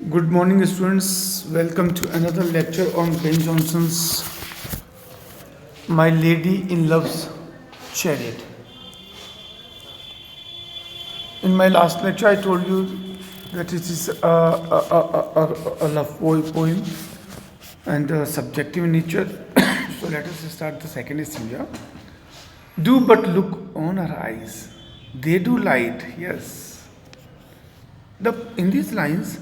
Good morning, students. Welcome to another lecture on Ben Johnson's My Lady in Love's Chariot. In my last lecture, I told you that it is a love poem and subjective in nature. So let us start the second stanza. Do but look on her eyes. They do light, yes. In these lines,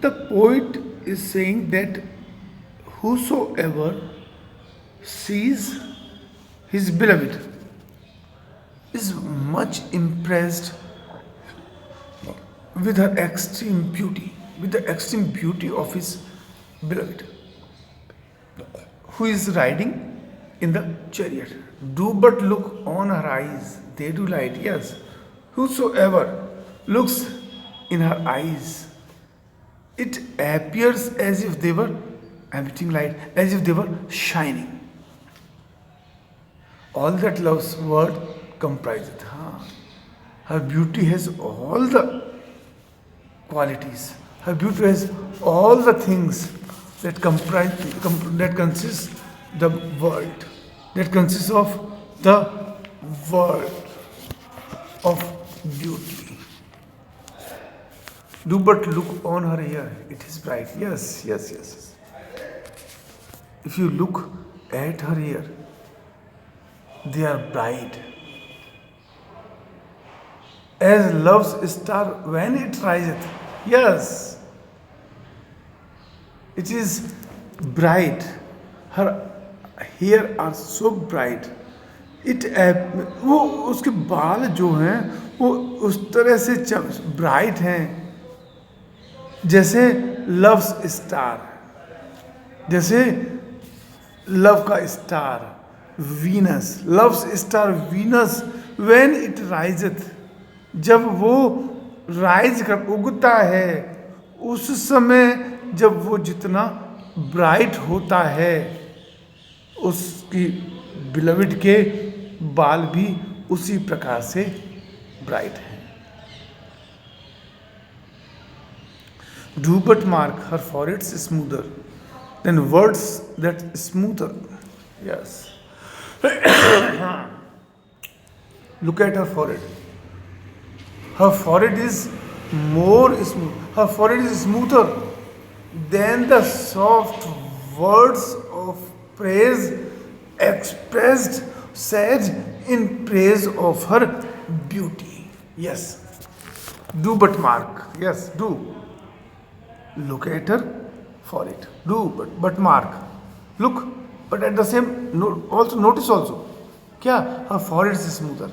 the poet is saying that whosoever sees his beloved is much impressed with her extreme beauty, with the extreme beauty of his beloved, who is riding in the chariot. Do but look on her eyes, they do light, yes. Whosoever looks in her eyes, it appears as if they were emitting light, as if they were shining. All that love's word comprises. Her beauty has all the qualities. Her beauty has all the things that that consists the world, that consists of the world of beauty. Do but look on her hair, it is bright. Yes. If you look at her hair, they are bright. As love's star when it riseth, yes, it is bright. Her hair are so bright. वो उसके बाल जो हैं वो उस तरह से bright हैं जैसे लव्स स्टार, जैसे लव का star Venus, love's star Venus when it riseth, जब वो राइज कर उगता है उस समय जब वो जितना ब्राइट होता है उसकी बिलविड के बाल भी उसी प्रकार से ब्राइट हैं. Do but mark her foreheads smoother than words that smoother. Yes. Look at her forehead. Her forehead is more smooth. Her forehead is smoother than the soft words of praise expressed, said in praise of her beauty. Yes. Do but mark. Yes, do. Look at her forehead. Do but mark. Look, but at the same also notice also. क्या? Her forehead is smoother.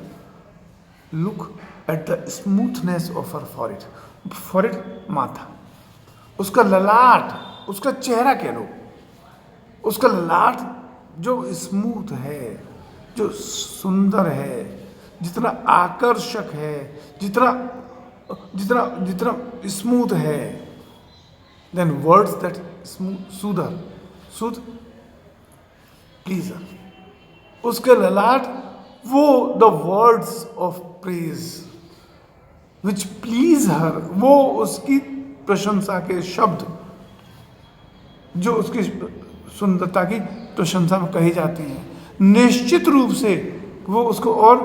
Look at the smoothness of her forehead. Forehead माथा. उसका ललाट, उसका चेहरा कह लो, उसका ललाट जो स्मूथ है, जो सुंदर है, जितना आकर्षक है, जितना जितना जितना स्मूथ है, then words that soothe, pleaser. उसके ललाट वो the words of praise which please her, वो उसकी प्रशंसा के शब्द जो उसकी सुंदरता की प्रशंसा में कही जाते हैं, निश्चित रूप से वो उसको और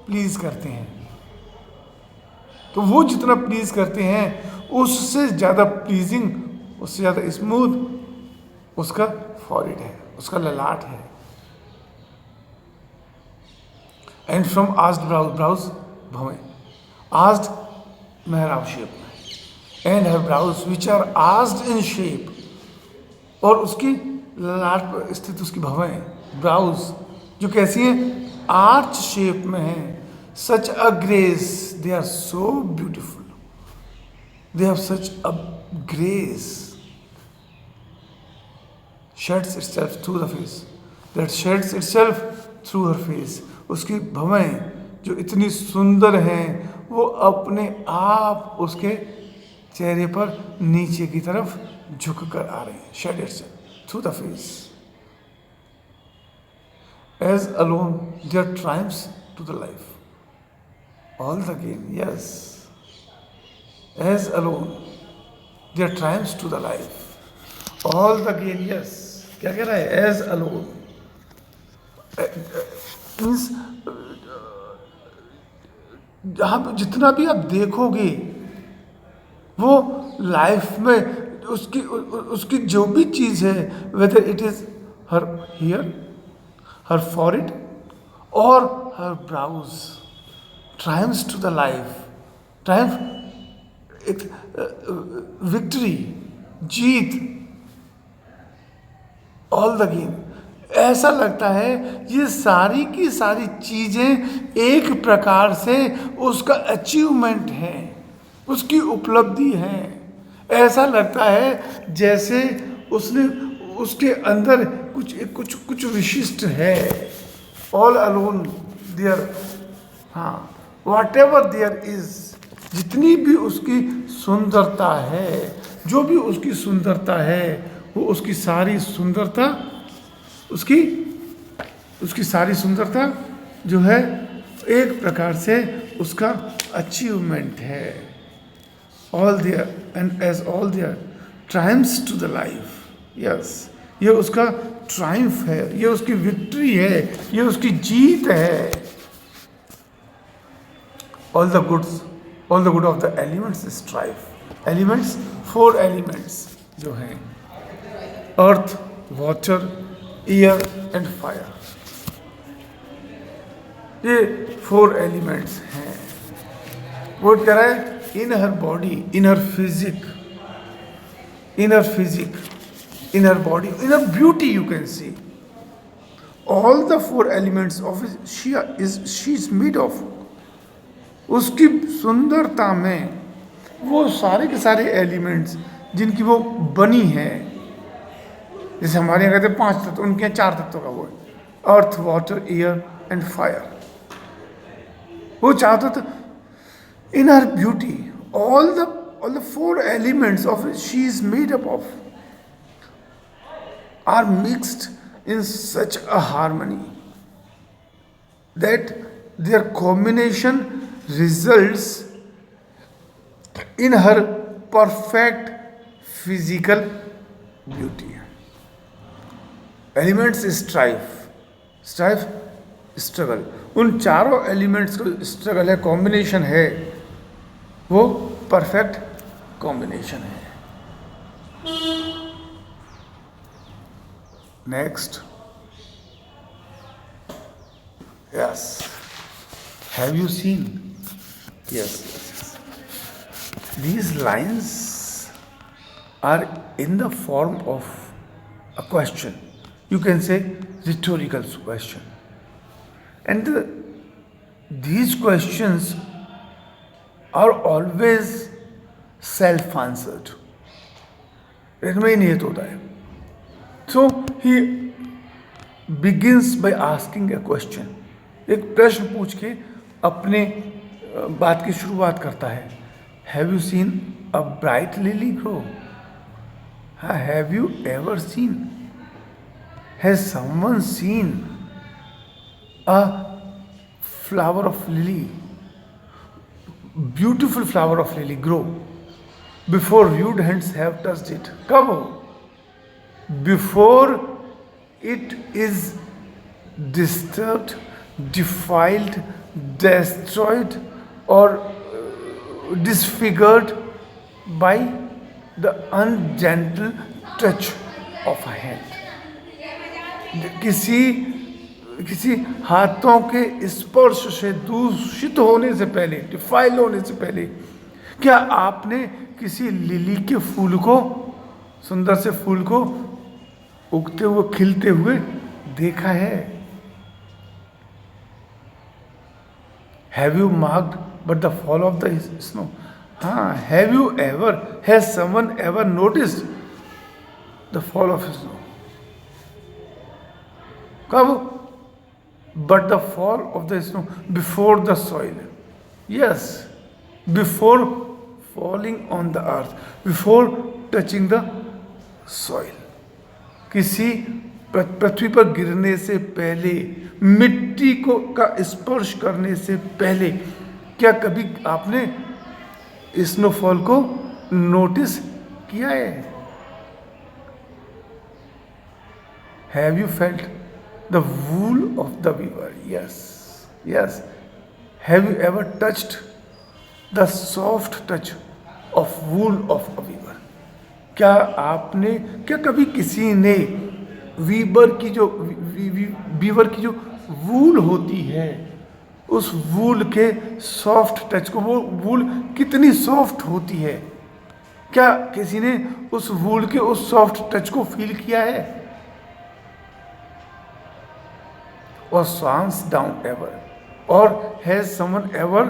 प्लीज करते हैं. तो वो जितना प्लीज करते हैं उससे ज़्यादा प्लीजिंग, उससे ज़्यादा स्मूथ उसका फॉरहेड है, उसका ललाट है. एंड फ्रॉम आस्ड ब्राउज भवें, आस्ड मेहराब शेप में, and her brows which are arched in shape, और उसकी ललाट पर स्थित उसकी भवें ब्राउज जो कैसी हैं, आर्च शेप में हैं. Such a grace, they are so beautiful. They have such a grace, sheds itself through the face, that sheds itself through her face. उसकी भवें जो इतनी सुंदर हैं वो अपने आप उसके चेहरे पर नीचे की तरफ झुक कर आ रहे हैं. Shed itself through the face. As alone there triumphs to the life. All the gain, yes. As alone there triumphs to the life all the gain. Yes, क्या कह रहा है? एज अलोन मीन्स जहाँ पे जितना भी आप देखोगे वो लाइफ में उसकी उसकी जो भी चीज़ है, whether it is her hair, her forehead और her brows, triumphs to the life, triumph एक विक्ट्री, जीत, ऑल द गेन। ऐसा लगता है ये सारी की सारी चीजें एक प्रकार से उसका अचीवमेंट है, उसकी उपलब्धि है। ऐसा लगता है जैसे उसने उसके अंदर कुछ कुछ कुछ विशिष्ट है। ऑल अलोन देयर, हाँ, वॉट एवर देयर इज, जितनी भी उसकी सुंदरता है, जो भी उसकी सुंदरता है, वो उसकी सारी सुंदरता, उसकी सारी सुंदरता जो है एक प्रकार से उसका अचीवमेंट है। All there and as all there triumphs to the life. Yes, ये उसका ट्रायम्फ है, ये उसकी विक्ट्री है, ये उसकी जीत है। All the good of the elements is strife. Elements, 4 elements जो हैं, earth, water, air and fire, ये 4 एलिमेंट्स हैं। वो कह रहा है in her body, in her physique, in her body, in her beauty, you can see all the 4 elements of she is made of. उसकी सुंदरता में वो सारे के सारे एलिमेंट्स जिनकी वो बनी है, जैसे हमारे यहाँ कहते हैं 5 तत्व, उनके यहाँ 4 तत्वों का वो है, earth, water, air and fire. वो 4 तत्व in her beauty, all the 4 elements of she is made up of are mixed in such a harmony that their combination results in her perfect physical beauty. Elements strife, struggle. उन चारों elements का struggle है, combination है, वो perfect combination है। Next, yes, have you seen? Yes. These lines are in the form of a question. You can say rhetorical question. And these questions are always self-answered. इनमें निहित होता है. So he begins by asking a question. एक प्रश्न पूछ के अपने बात की शुरुआत करता है। Have you seen a bright lily grow? Have you ever seen? Has someone seen a flower of lily, beautiful flower of lily grow before rude hands have touched it? कब हो? Before it is disturbed, defiled, destroyed or disfigured by the ungentle touch of a hand. किसी हाथों के स्पर्श से दूषित होने से पहले, डिफाइल होने से पहले, क्या आपने किसी लिली के फूल को, सुंदर से फूल को उगते हुए, खिलते हुए देखा है? Have you marked but the fall of the snow? Have you ever, has someone ever noticed the fall of snow? कब? But the fall of the snow before the soil. Yes, before falling on the earth, before touching the soil. किसी पृथ्वी पर गिरने से पहले, मिट्टी को का स्पर्श करने से पहले, क्या कभी आपने स्नोफॉल को नोटिस किया है? Have you felt the wool of the weaver? Yes, yes. Have you ever touched the soft touch of wool of a weaver? क्या कभी किसी ने वीवर की जो वीवर की जो वूल होती है, उस वूल के सॉफ्ट टच को, वो वूल कितनी सॉफ्ट होती है, क्या किसी ने उस वूल के उस सॉफ्ट टच को फील किया है? और स्वान्स डाउन एवर, और has someone ever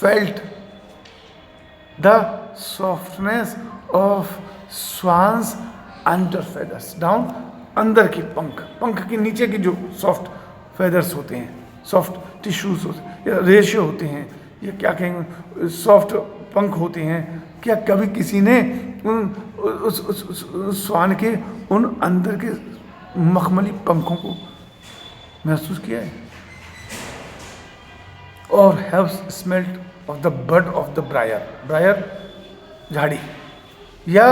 felt the softness of swans under feathers? Down, अंदर के पंख के नीचे के जो सॉफ्ट फेदर्स होते हैं, सॉफ्ट टिश्यूज होते हैं, या रेशे होते हैं, या क्या कहेंगे, सॉफ्ट पंख होते हैं. क्या कभी किसी ने उस स्वान के उन अंदर के मखमली पंखों को महसूस किया है? और have smelt of the bud of the briar, झाड़ी? या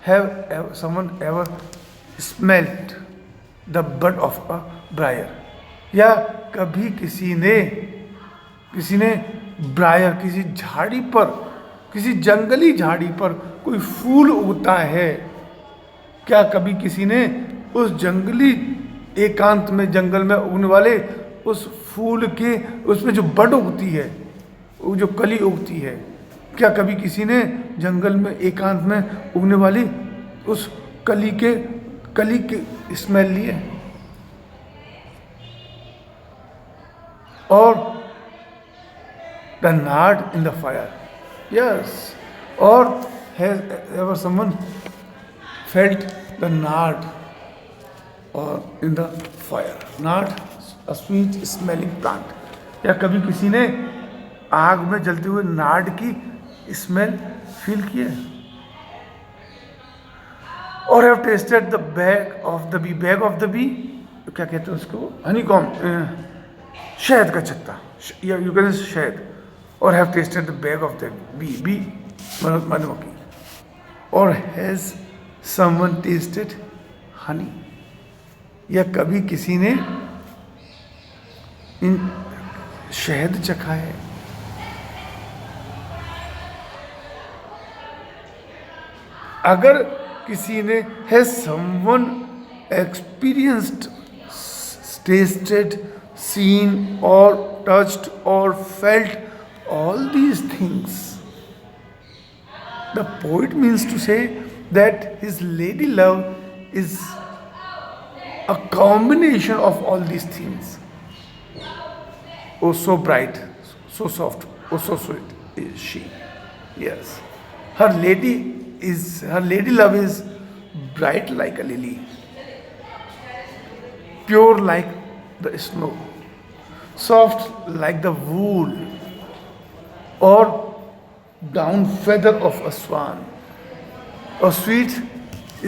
have someone ever smelt the bud of a briar? या कभी किसी ने ब्रायर, किसी झाड़ी पर, किसी जंगली झाड़ी पर कोई फूल उगता है, क्या कभी किसी ने उस जंगली एकांत में, जंगल में उगने वाले उस फूल के, उसमें जो बड उगती है, वो जो कली उगती है, क्या कभी किसी ने जंगल में एकांत में उगने वाली उस कली के स्मेल लिए? और the nard in the fire? Yes. और has ever someone felt the nard और in the fire? Nard, a sweet smelling plant. या कभी किसी ने आग में जलते हुए नाड की स्मेल फील की है? और have tasted the bag of the bee? Bag of the bee क्या कहते हैं उसको? हनीकॉम, शहद का छत्ता, या यू कैन से शहद. और have tasted the bag of the bee मधुमक्खी. और हैज समवन टेस्टेड हनी? या कभी किसी ने इन शहद चखा है? अगर किसी ने, has someone experienced, tasted, seen, or touched, or felt all these things, the poet means to say that his lady love is a combination of all these things. Oh, so bright, so soft, oh, so sweet is she. Yes, her lady love is bright like a lily, pure like the snow, soft like the wool or down feather of a swan, or sweet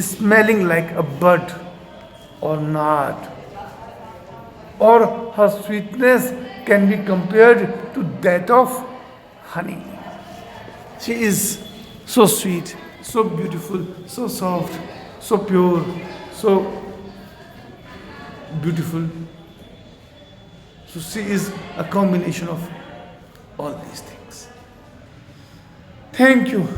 smelling like a bud or nard, or her sweetness can be compared to that of honey. She is so sweet, so beautiful, so soft, so pure, so beautiful. So she is a combination of all these things. Thank you.